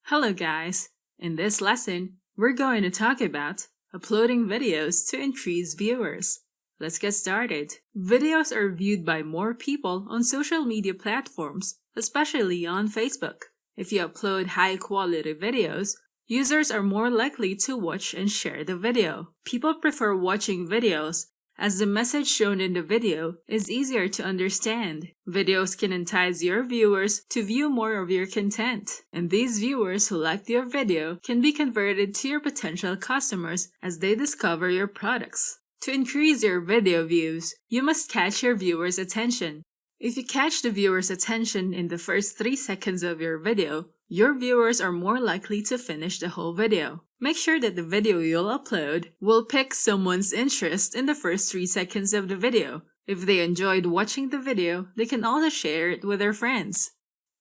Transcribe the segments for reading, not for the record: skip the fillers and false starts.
Hello guys! In this lesson, we're going to talk about uploading videos to increase viewers. Let's get started. Videos are viewed by more people on social media platforms, especially on Facebook. If you upload high-quality videos, users are more likely to watch and share the video. People prefer watching videos as the message shown in the video is easier to understand. Videos can entice your viewers to view more of your content, and these viewers who liked your video can be converted to your potential customers as they discover your products. To increase your video views, you must catch your viewers' attention. If you catch the viewer's attention in the first 3 seconds of your video, your viewers are more likely to finish the whole video. Make sure that the video you'll upload will pique someone's interest in the first 3 seconds of the video. If they enjoyed watching the video, they can also share it with their friends.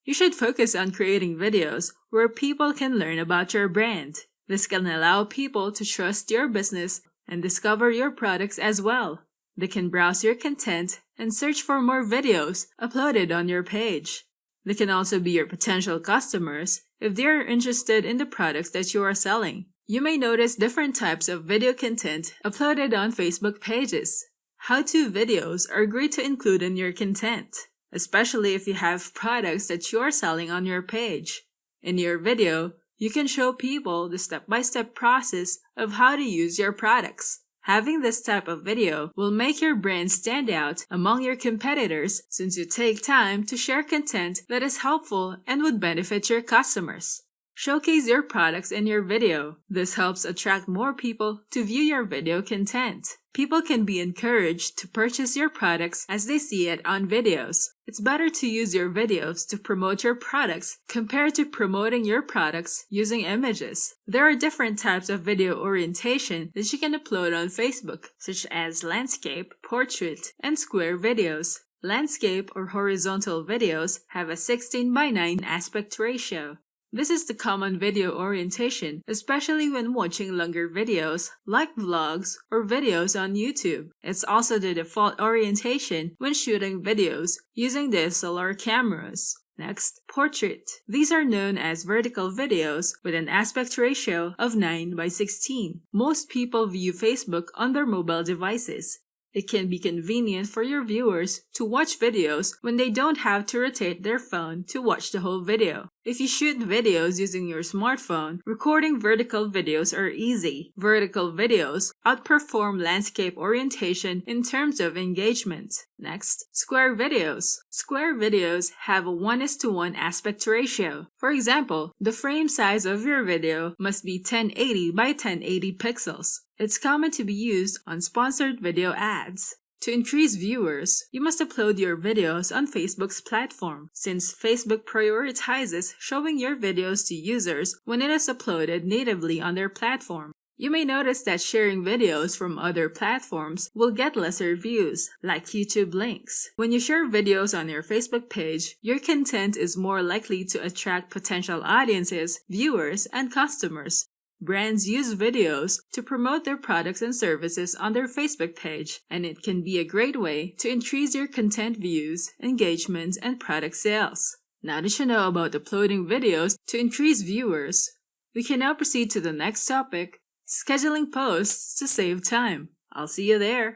You should focus on creating videos where people can learn about your brand. This can allow people to trust your business and discover your products as well. They can browse your content and search for more videos uploaded on your page. They can also be your potential customers if they are interested in the products that you are selling. You may notice different types of video content uploaded on Facebook pages. How-to videos are great to include in your content, especially if you have products that you are selling on your page. In your video, you can show people the step-by-step process of how to use your products. Having this type of video will make your brand stand out among your competitors since you take time to share content that is helpful and would benefit your customers. Showcase your products in your video. This helps attract more people to view your video content. People can be encouraged to purchase your products as they see it on videos. It's better to use your videos to promote your products compared to promoting your products using images. There are different types of video orientation that you can upload on Facebook, such as landscape, portrait, and square videos. Landscape or horizontal videos have a 16:9 aspect ratio. This is the common video orientation, especially when watching longer videos like vlogs or videos on YouTube. It's also the default orientation when shooting videos using DSLR cameras. Next, portrait. These are known as vertical videos with an aspect ratio of 9:16. Most people view Facebook on their mobile devices. It can be convenient for your viewers to watch videos when they don't have to rotate their phone to watch the whole video. If you shoot videos using your smartphone, recording vertical videos are easy. Vertical videos outperform landscape orientation in terms of engagement. Next, square videos. Square videos have a 1:1 aspect ratio. For example, the frame size of your video must be 1080 by 1080 pixels. It's common to be used on sponsored video ads. To increase viewers, you must upload your videos on Facebook's platform, since Facebook prioritizes showing your videos to users when it is uploaded natively on their platform. You may notice that sharing videos from other platforms will get lesser views, like YouTube links. When you share videos on your Facebook page, your content is more likely to attract potential audiences, viewers, and customers. Brands use videos to promote their products and services on their Facebook page, and it can be a great way to increase your content views, engagement, and product sales. Now that you know about uploading videos to increase viewers, we can now proceed to the next topic, scheduling posts to save time. I'll see you there.